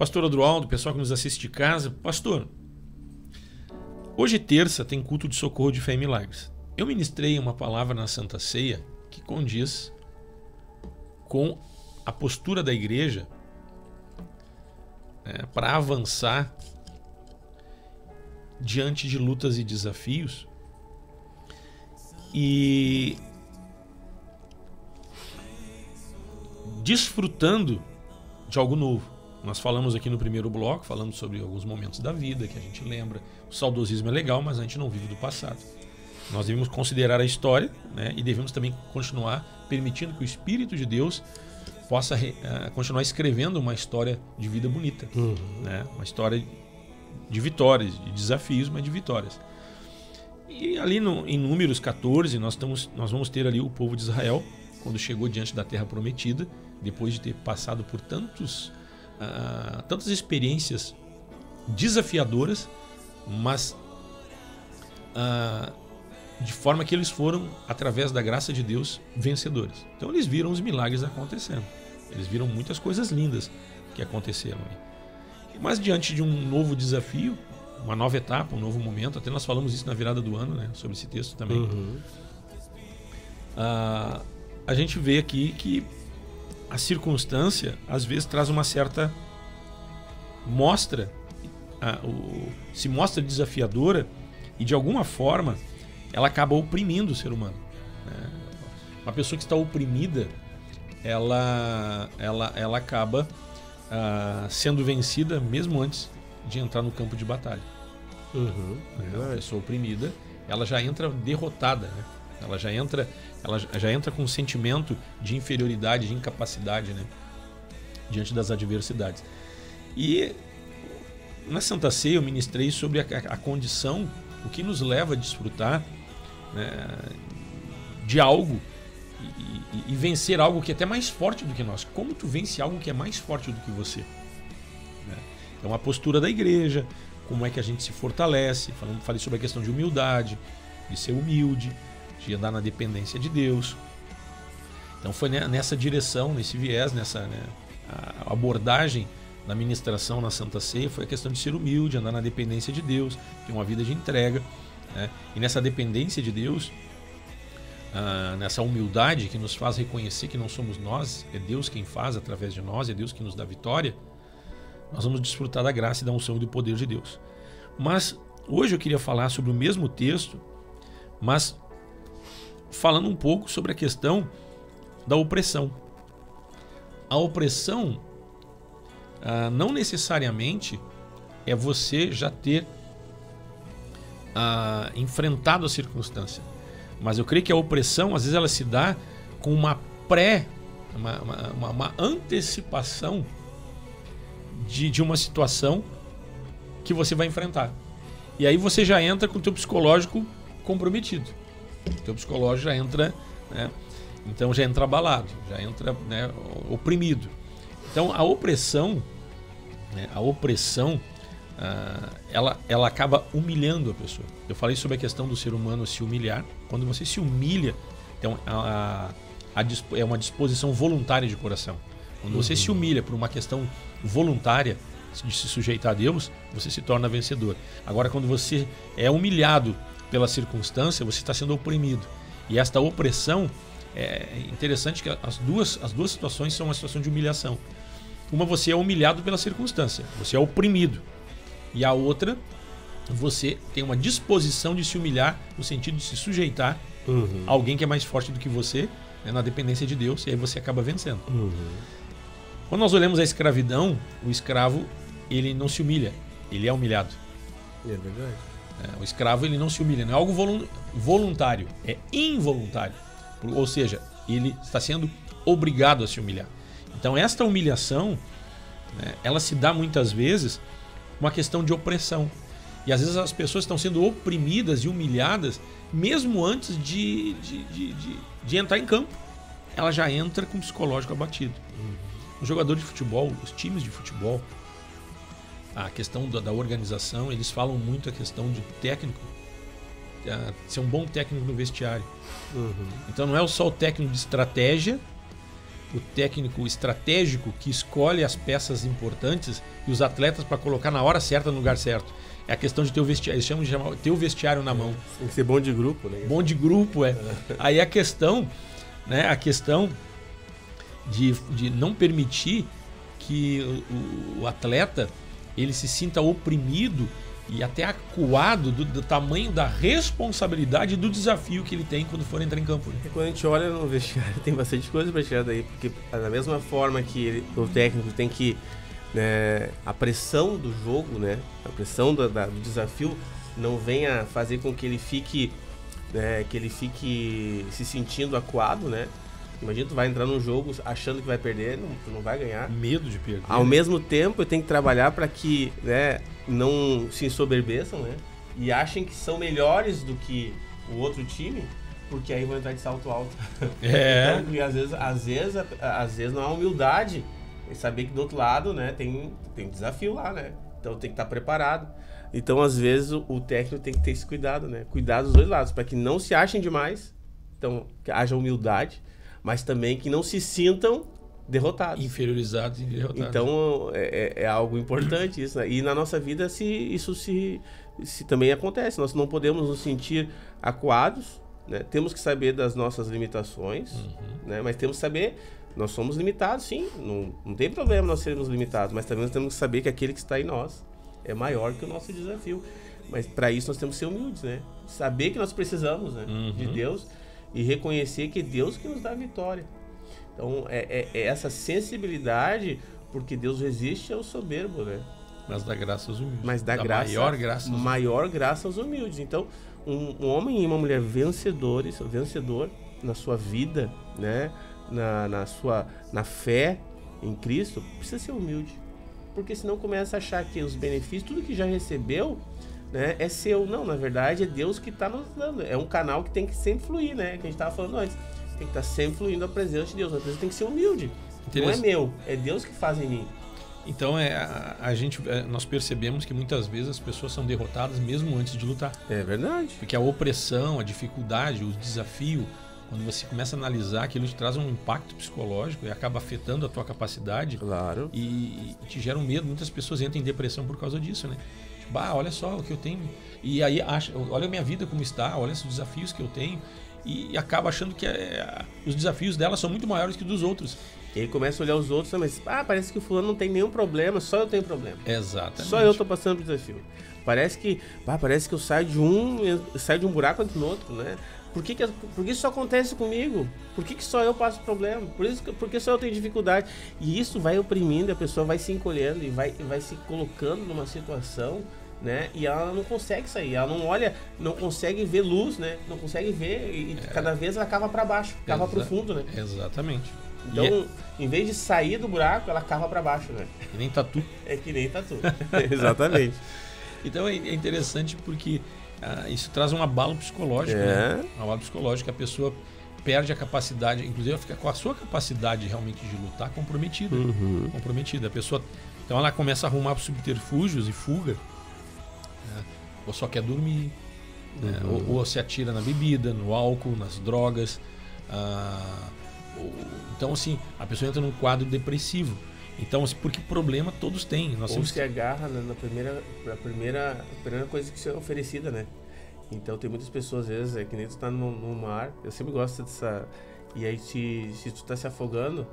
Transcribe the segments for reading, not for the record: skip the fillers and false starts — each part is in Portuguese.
Pastor Adroaldo, pessoal que nos assiste de casa. Pastor, hoje terça tem culto de socorro de fé e milagres. Eu ministrei uma palavra na Santa Ceia que condiz com a postura da igreja, para avançar diante de lutas e desafios e desfrutando de algo novo. Nós falamos aqui no primeiro bloco, falamos sobre alguns momentos da vida que a gente lembra. O saudosismo é legal, mas a gente não vive do passado. Nós devemos considerar a história, né, e devemos também continuar permitindo que o Espírito de Deus possa continuar escrevendo uma história de vida bonita, né? Uma história de vitórias, de desafios, mas de vitórias. E ali em Números 14, nós vamos ter ali o povo de Israel, quando chegou diante da Terra Prometida, depois de ter passado por tantas experiências desafiadoras, mas de forma que eles foram, através da graça de Deus, vencedores. Então eles viram os milagres acontecendo. Eles viram muitas coisas lindas que aconteceram aí. Mas diante de um novo desafio, uma nova etapa, um novo momento, até nós falamos isso na virada do ano, né, sobre esse texto também. A gente vê aqui que a circunstância às vezes traz uma certa se mostra desafiadora e de alguma forma ela acaba oprimindo o ser humano, né? Uma pessoa que está oprimida, ela acaba sendo vencida mesmo antes de entrar no campo de batalha. A pessoa oprimida, ela já entra derrotada, né? Ela já entra com um sentimento de inferioridade, de incapacidade, né, diante das adversidades. E na Santa Ceia eu ministrei sobre a condição, o que nos leva a desfrutar, né, de algo e vencer algo que é até mais forte do que nós. Como tu vence algo que é mais forte do que você, né? Então a postura da igreja, como é que a gente se fortalece. Falei sobre a questão de humildade, de ser humilde, de andar na dependência de Deus. Então foi nessa direção, nesse viés, a abordagem da ministração na Santa Ceia foi a questão de ser humilde, andar na dependência de Deus, ter uma vida de entrega, né? E nessa dependência de Deus, nessa humildade que nos faz reconhecer que não somos nós, é Deus quem faz através de nós, é Deus que nos dá vitória, nós vamos desfrutar da graça e da unção e do poder de Deus. Mas hoje eu queria falar sobre o mesmo texto, mas falando um pouco sobre a questão da opressão. A opressão não necessariamente é você já ter enfrentado a circunstância, mas eu creio que a opressão às vezes ela se dá com uma antecipação de uma situação que você vai enfrentar, e aí você já entra com o teu psicológico comprometido. O teu psicológico já entra, né? Então já entra abalado, já entra, né, oprimido. Então a opressão, né, ela acaba humilhando a pessoa. Eu falei sobre a questão do ser humano se humilhar. Quando você se humilha, então, é uma disposição voluntária de coração. Quando você se humilha por uma questão voluntária de se sujeitar a Deus, você se torna vencedor. Agora, quando você é humilhado pela circunstância, você está sendo oprimido. E esta opressão, é interessante que as duas situações são uma situação de humilhação. Uma, você é humilhado pela circunstância, você é oprimido. E a outra, você tem uma disposição de se humilhar, no sentido de se sujeitar a alguém que é mais forte do que você, né, na dependência de Deus, e aí você acaba vencendo. Quando nós olhamos a escravidão, o escravo, ele não se humilha, ele é humilhado. É verdade. O escravo, ele não se humilha, não é algo voluntário, é involuntário. Ou seja, ele está sendo obrigado a se humilhar. Então esta humilhação, né, ela se dá muitas vezes uma questão de opressão. E às vezes as pessoas estão sendo oprimidas e humilhadas mesmo antes de entrar em campo. Ela já entra com o psicológico abatido. O jogador de futebol, os times de futebol, a questão da organização, eles falam muito a questão de técnico, ser um bom técnico no vestiário. Então não é só o técnico de estratégia, o técnico estratégico que escolhe as peças importantes e os atletas para colocar na hora certa no lugar certo. É a questão de ter o vestiário, eles chamam de ter o vestiário na mão. Tem que ser bom de grupo, né? Bom de grupo, é. Aí a questão, né, de não permitir que o atleta ele se sinta oprimido e até acuado do tamanho da responsabilidade e do desafio que ele tem quando for entrar em campo. E quando a gente olha no vestiário, tem bastante coisa para tirar daí, porque da mesma forma que o técnico tem que, né, a pressão do jogo, né, a pressão do desafio não venha fazer com que ele fique, né, se sentindo acuado, né? Imagina, tu vai entrar num jogo achando que vai perder, tu não vai ganhar. Medo de perder. Ao mesmo tempo, tem que trabalhar para que, né, não se ensoberbeçam, né, e achem que são melhores do que o outro time, porque aí vão entrar de salto alto. É. Então, porque às vezes não há humildade em saber que do outro lado, né, tem desafio lá, né? Então tem que estar preparado. Então, às vezes, o técnico tem que ter esse cuidado, né? Cuidar dos dois lados, para que não se achem demais, então que haja humildade, mas também que não se sintam derrotados. Inferiorizados e derrotados. Então é algo importante isso, né? E na nossa vida isso também acontece. Nós não podemos nos sentir acuados, né? Temos que saber das nossas limitações, né? Mas temos que saber, nós somos limitados, sim. Não tem problema nós sermos limitados, mas também nós temos que saber que aquele que está em nós é maior que o nosso desafio. Mas para isso nós temos que ser humildes, né? Saber que nós precisamos, né, de Deus, e reconhecer que é Deus que nos dá a vitória. Então, é essa sensibilidade, porque Deus resiste ao soberbo, né? Mas dá graça aos humildes. Mas dá maior graça aos humildes. Então, um homem e uma mulher vencedor na sua vida, né? Na fé em Cristo, precisa ser humilde. Porque senão começa a achar que os benefícios, tudo que já recebeu, né, é seu. Não, na verdade é Deus que está nos dando. É um canal que tem que sempre fluir, né? Que a gente estava falando antes. Tem que estar sempre fluindo a presença de Deus. A presença tem que ser humilde. Não é meu, é Deus que faz em mim. Então nós percebemos que muitas vezes as pessoas são derrotadas mesmo antes de lutar. É verdade. Porque a opressão, a dificuldade, o desafio, quando você começa a analisar, aquilo te traz um impacto psicológico e acaba afetando a tua capacidade. Claro. E te gera um medo. Muitas pessoas entram em depressão por causa disso, né? Tipo, olha só o que eu tenho. E aí, olha a minha vida como está, olha os desafios que eu tenho. E acaba achando que os desafios dela são muito maiores que dos outros. E aí começa a olhar os outros, mas parece que o fulano não tem nenhum problema, só eu tenho problema. Exatamente. Só eu tô passando por desafio. Parece que eu saio de um buraco entre o outro, né? Por que isso acontece comigo? Por que só eu passo problema? Por que só eu tenho dificuldade? E isso vai oprimindo, a pessoa vai se encolhendo e vai se colocando numa situação, né? E ela não consegue sair, ela não olha, não consegue ver luz, né? Não consegue ver e cada vez ela cava para baixo, cava pro fundo, né? Exatamente. Então, em vez de sair do buraco, ela cava para baixo, né? Que nem tatu. É que nem tatu. Exatamente. Então é interessante porque isso traz um abalo psicológico, né? Um abalo psicológico, a pessoa perde a capacidade, inclusive ela fica com a sua capacidade realmente de lutar comprometida. Comprometida. A pessoa, então ela começa a arrumar subterfúgios e fuga, né? Ou só quer dormir, né? Ou se atira na bebida, no álcool, nas drogas. Então, assim, a pessoa entra num quadro depressivo. Então, assim, porque problema todos têm. Ou se agarra na primeira coisa que é oferecida, né? Então, tem muitas pessoas, às vezes, que nem tu tá no mar. Eu sempre gosto dessa... E aí, se tu tá se afogando,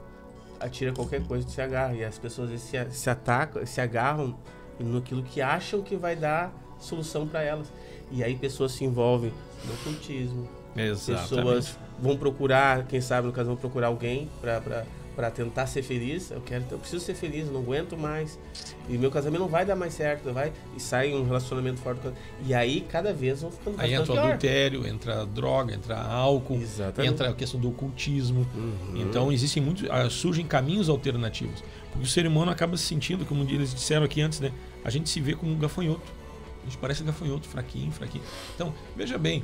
atira qualquer coisa, tu se agarra. E as pessoas, às vezes, se atacam, se agarram naquilo que acham que vai dar solução para elas. E aí, pessoas se envolvem no ocultismo. Exatamente. Pessoas vão procurar, quem sabe, no caso, vão procurar alguém para tentar ser feliz. Eu preciso ser feliz, eu não aguento mais. E meu casamento não vai dar mais certo, e sai um relacionamento fora do casamento. E aí, cada vez vão ficando aí entra o adultério, entra a droga, entra álcool. Exatamente. Entra a questão do ocultismo. Então, existem surgem caminhos alternativos. Porque o ser humano acaba se sentindo, como eles disseram aqui antes, né? A gente se vê como um gafanhoto. A gente parece gafanhoto, fraquinho. Então, veja bem,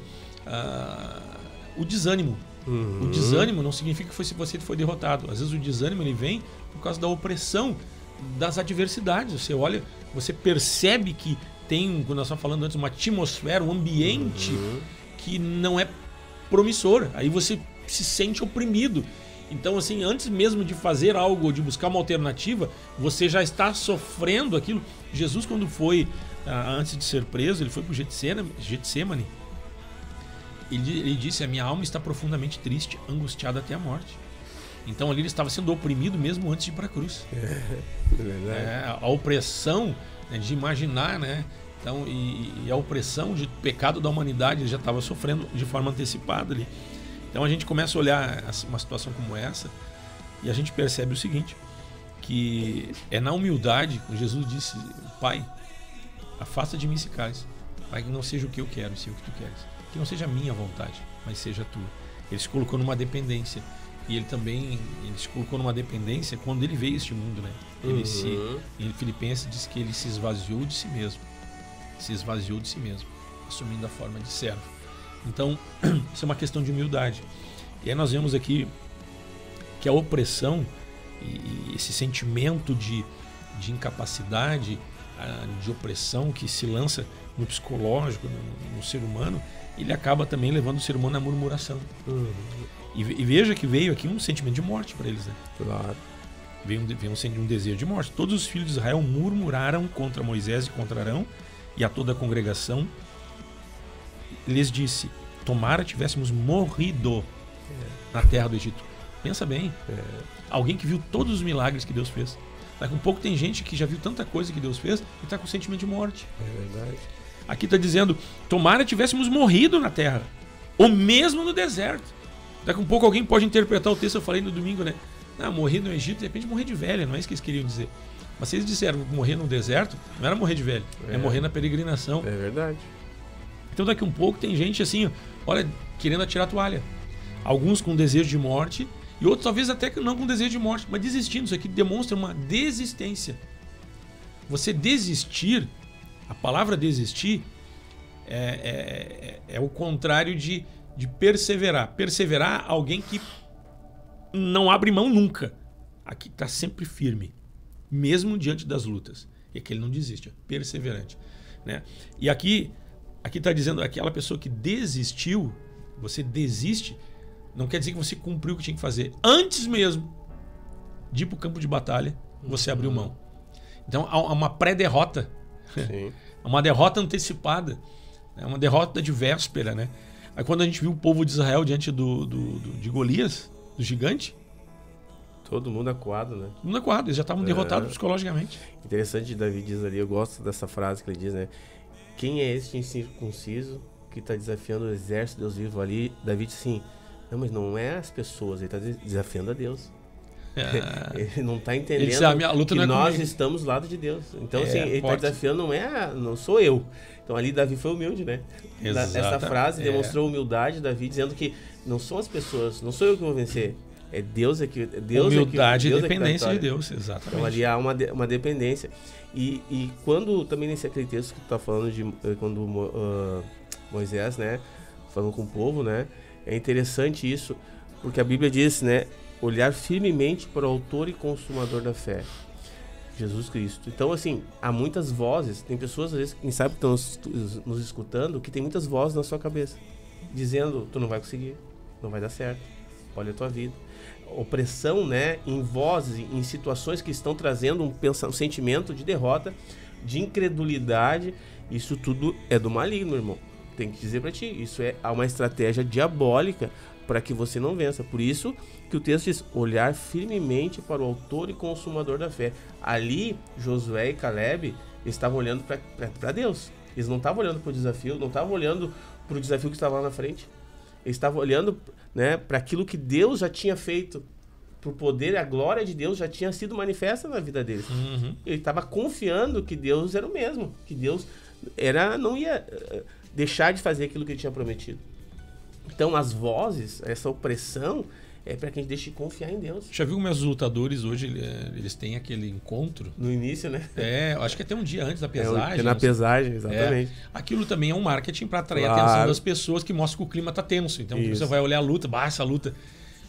o desânimo. O desânimo não significa que você foi derrotado. Às vezes o desânimo ele vem por causa da opressão das adversidades. Você olha, você percebe que tem, quando nós estávamos falando antes, uma atmosfera, um ambiente que não é promissor. Aí você se sente oprimido. Então, assim, antes mesmo de fazer algo, de buscar uma alternativa, você já está sofrendo aquilo. Jesus, quando foi, antes de ser preso, ele foi para o Getsemane. Ele disse: a minha alma está profundamente triste, angustiada até a morte. Então ali ele estava sendo oprimido mesmo antes de ir para a cruz. A opressão, né, de imaginar, né? Então, e a opressão de pecado da humanidade ele já estava sofrendo de forma antecipada ali. Então a gente começa a olhar uma situação como essa e a gente percebe o seguinte, que é na humildade que Jesus disse: Pai, afasta de mim esse cálice, Pai, que não seja o que eu quero, seja o que tu queres. Que não seja a minha vontade, mas seja a tua. Ele se colocou numa dependência. E ele se colocou numa dependência quando ele veio a este mundo, né? Em Filipenses diz que ele se esvaziou de si mesmo. Se esvaziou de si mesmo, assumindo a forma de servo. Então, isso é uma questão de humildade. E aí nós vemos aqui que a opressão e esse sentimento de incapacidade, de opressão que se lança no psicológico, no ser humano, ele acaba também levando o ser humano à murmuração. E veja que veio aqui um sentimento de morte para eles, né? Claro. Veio um desejo de morte. Todos os filhos de Israel murmuraram contra Moisés e contra Arão e a toda a congregação. Lhes disse: tomara tivéssemos morrido na terra do Egito. Pensa bem. Alguém que viu todos os milagres que Deus fez. Daqui a um pouco tem gente que já viu tanta coisa que Deus fez e está com sentimento de morte. É verdade. Aqui está dizendo: tomara tivéssemos morrido na terra, ou mesmo no deserto. Daqui a um pouco alguém pode interpretar o texto, eu falei no domingo, né? Morrer no Egito, de repente morrer de velho, não é isso que eles queriam dizer. Mas se eles disseram morrer no deserto, não era morrer de velho, é morrer na peregrinação. É verdade. Então daqui a um pouco tem gente assim, olha, querendo atirar a toalha. Alguns com desejo de morte, e outros talvez até não com desejo de morte, mas desistindo. Isso aqui demonstra uma desistência. Você desistir, a palavra desistir, é o contrário de perseverar. Perseverar, alguém que não abre mão nunca. Aqui está sempre firme, mesmo diante das lutas. E aqui ele não desiste, é perseverante, né? E aqui está dizendo, aquela pessoa que desistiu, você desiste, não quer dizer que você cumpriu o que tinha que fazer. Antes mesmo de ir para o campo de batalha, você abriu mão. Então há uma pré-derrota. Sim. Uma derrota antecipada, né? Uma derrota de véspera, né? Aí quando a gente viu o povo de Israel diante de Golias, do gigante, todo mundo acuado, né? Todo mundo acuado, eles já estavam derrotados psicologicamente. Interessante, Davi diz ali, eu gosto dessa frase que ele diz, né? Quem é este incircunciso que está desafiando o exército de Deus vivo ali? Davi diz assim: não, mas não é as pessoas, ele está desafiando a Deus. Ele não está entendendo diz, a luta que não é nós comigo. Estamos do lado de Deus. Então, assim, ele está desafiando, não sou eu. Então ali Davi foi humilde, né? Essa frase demonstrou humildade, Davi dizendo que não são as pessoas, não sou eu que vou vencer. É Deus é que... Humildade e dependência de Deus, exatamente. Então ali há uma dependência. E quando, também nesse aquele texto que tu tá falando de quando Moisés, né, falando com o povo, né, é interessante isso, porque a Bíblia diz, né, olhar firmemente para o autor e consumador da fé, Jesus Cristo. Então, assim, há muitas vozes, tem pessoas, às vezes, quem sabe que estão nos escutando, que tem muitas vozes na sua cabeça, dizendo: tu não vai conseguir, não vai dar certo, olha a tua vida. Opressão, né, em vozes, em situações que estão trazendo um sentimento de derrota, de incredulidade. Isso tudo é do maligno, irmão. Tem que dizer para ti, isso é uma estratégia diabólica para que você não vença. Por isso que o texto diz: olhar firmemente para o autor e consumador da fé. Ali, Josué e Caleb estavam olhando para Deus. Eles não estavam olhando para o desafio, não estavam olhando para o desafio que estava lá na frente. Eles estavam olhando, né, para aquilo que Deus já tinha feito, para o poder e a glória de Deus já tinha sido manifesta na vida deles. Ele estava confiando que Deus era o mesmo, que Deus não ia deixar de fazer aquilo que ele tinha prometido. Então as vozes, essa opressão, é para que a gente deixe de confiar em Deus. Já viu como os lutadores hoje, eles têm aquele encontro? No início, né? Acho que até um dia antes da pesagem. Na pesagem, exatamente. Aquilo também é um marketing para atrair a atenção das pessoas, que mostra que o clima está tenso. Então você vai olhar a luta, essa luta.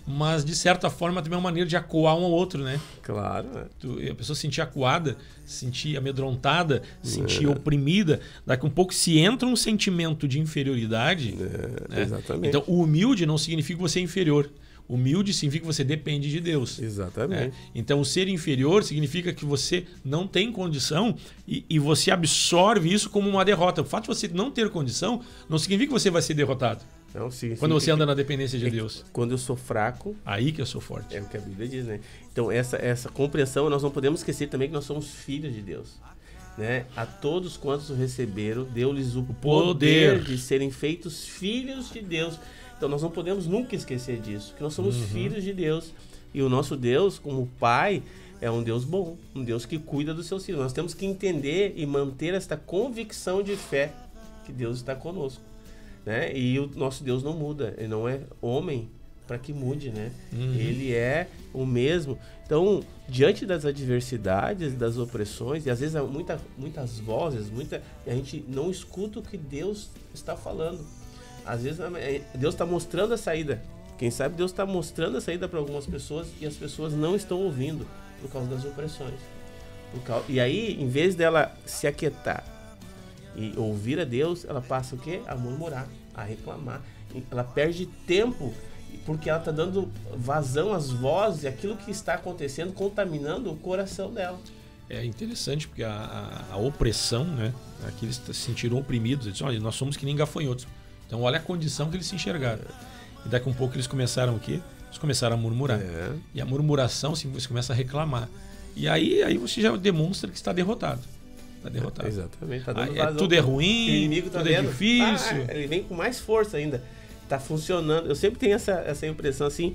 Mas de certa forma também é uma maneira de acuar um ao outro, né? Claro. A pessoa se sentir acuada, se sentir amedrontada, se sentir oprimida. Daqui a um pouco se entra um sentimento de inferioridade. Né? Exatamente. Então o humilde não significa que você é inferior. Humilde significa que você depende de Deus. Exatamente. Então, o ser inferior significa que você não tem condição e você absorve isso como uma derrota. O fato de você não ter condição não significa que você vai ser derrotado. Não, sim, quando você anda na dependência de Deus. Quando eu sou fraco... Aí que eu sou forte. É o que a Bíblia diz, né? Então, essa compreensão, nós não podemos esquecer também que nós somos filhos de Deus. Né? A todos quantos o receberam, deu-lhes o poder de serem feitos filhos de Deus. Então, nós não podemos nunca esquecer disso, que nós somos filhos de Deus. E o nosso Deus, como Pai, é um Deus bom, um Deus que cuida dos seus filhos. Nós temos que entender e manter esta convicção de fé que Deus está conosco. Né? E o nosso Deus não muda, ele não é homem para que mude, né? Ele é o mesmo. Então, diante das adversidades, das opressões, e às vezes há muitas vozes, a gente não escuta o que Deus está falando. Às vezes Deus está mostrando a saída. Quem sabe Deus está mostrando a saída para algumas pessoas e as pessoas não estão ouvindo por causa das opressões. E aí, em vez dela se aquietar e ouvir a Deus, ela passa o quê? A murmurar, a reclamar. Ela perde tempo porque ela está dando vazão às vozes e aquilo que está acontecendo, contaminando o coração dela. É interessante porque a opressão, né? Aqui eles se sentiram oprimidos. Eles disseram, olha, nós somos que nem gafanhotos. Então olha a condição que eles se enxergaram. E daqui a um pouco eles começaram o quê? Eles começaram a murmurar. E a murmuração, assim, você começa a reclamar. E aí você já demonstra que está derrotado. Está derrotado. Exatamente. Tá dando vazão. Tudo é ruim, o inimigo tá tudo vendo. É difícil. Ele vem com mais força ainda. Tá funcionando. Eu sempre tenho essa impressão assim,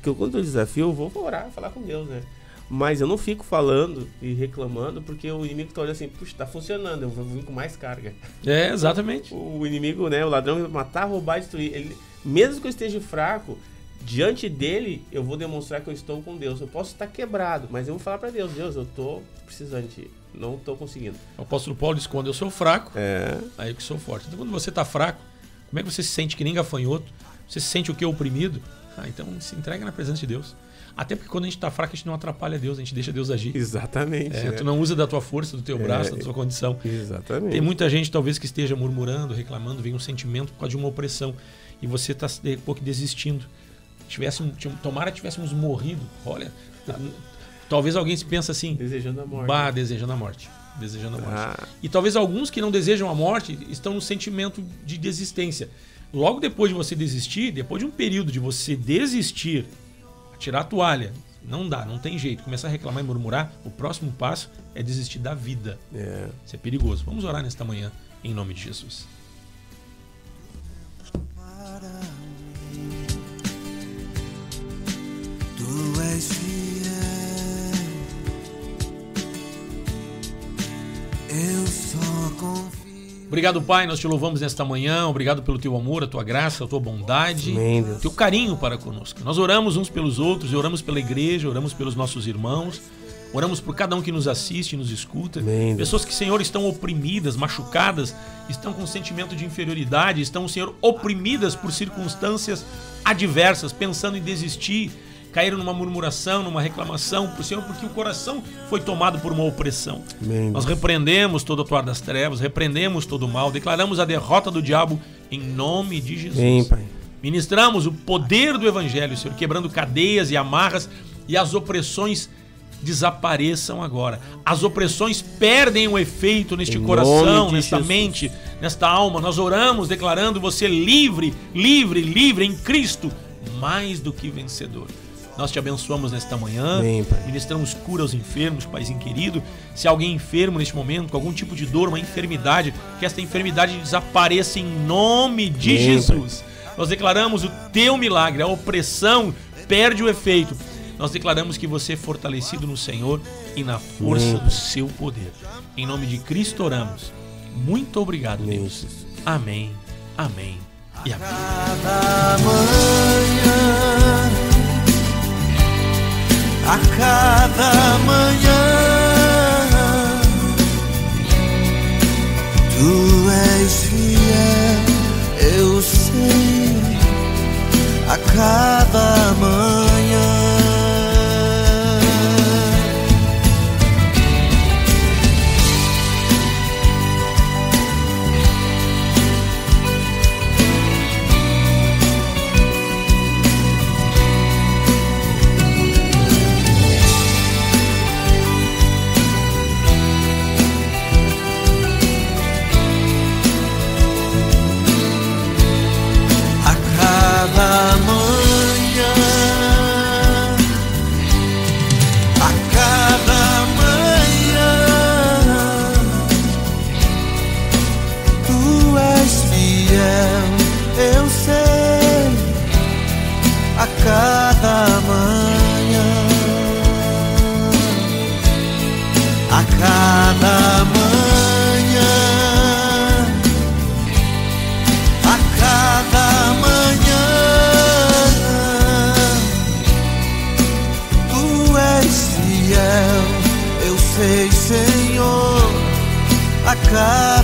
que eu, quando eu desafio, eu vou orar, falar com Deus, né? Mas eu não fico falando e reclamando porque o inimigo tá olhando assim, puxa, tá funcionando, eu vou vir com mais carga. Exatamente. O inimigo, né, o ladrão vai matar, roubar, destruir. Mesmo que eu esteja fraco, diante dele, eu vou demonstrar que eu estou com Deus. Eu posso estar quebrado, mas eu vou falar para Deus, eu tô precisando de ti, não tô conseguindo. O apóstolo Paulo diz, quando eu sou fraco, aí que sou forte. Então quando você tá fraco, como é que você se sente que nem gafanhoto? Você se sente o que? Oprimido? Então se entrega na presença de Deus. Até porque quando a gente tá fraco, a gente não atrapalha Deus, a gente deixa Deus agir. Exatamente. Tu não usa da tua força, do teu braço, da tua condição. Exatamente. Tem muita gente talvez que esteja murmurando, reclamando, vem um sentimento por causa de uma opressão. E você tá de pouco desistindo. Tomara que tivéssemos morrido. Olha, talvez alguém se pensa assim, desejando a morte. Desejando a morte. E talvez alguns que não desejam a morte estão no sentimento de desistência. Logo depois de você desistir, depois de um período de você desistir, tirar a toalha, não dá, não tem jeito, começar a reclamar e murmurar, o próximo passo é desistir da vida. Isso é perigoso. Vamos orar nesta manhã, em nome de Jesus. Tu és fiel, eu só confio. Obrigado, Pai, nós te louvamos nesta manhã, obrigado pelo teu amor, a tua graça, a tua bondade, o teu carinho para conosco. Nós oramos uns pelos outros, oramos pela igreja, oramos pelos nossos irmãos, oramos por cada um que nos assiste e nos escuta. Pessoas que, Senhor, estão oprimidas, machucadas, estão com sentimento de inferioridade, estão, Senhor, oprimidas por circunstâncias adversas, pensando em desistir, caíram numa murmuração, numa reclamação por Senhor, porque o coração foi tomado por uma opressão. Nós repreendemos todo o atuar das trevas, repreendemos todo o mal, declaramos a derrota do diabo em nome de Jesus. Pai. Ministramos o poder do Evangelho, Senhor, quebrando cadeias e amarras, e as opressões desapareçam agora. As opressões perdem o efeito neste coração, nesta mente, nesta alma. Nós oramos declarando você livre, livre, livre em Cristo, mais do que vencedor. Nós te abençoamos nesta manhã, ministramos cura aos enfermos, Paizinho querido. Se alguém enfermo neste momento, com algum tipo de dor, uma enfermidade, que esta enfermidade desapareça em nome de Jesus. Nós declaramos o teu milagre, a opressão perde o efeito. Nós declaramos que você é fortalecido no Senhor e na força do seu poder. Em nome de Cristo oramos. Muito obrigado, Deus. Amém, amém e amém. A cada manhã tu és fiel, eu sei. A cada manhã cada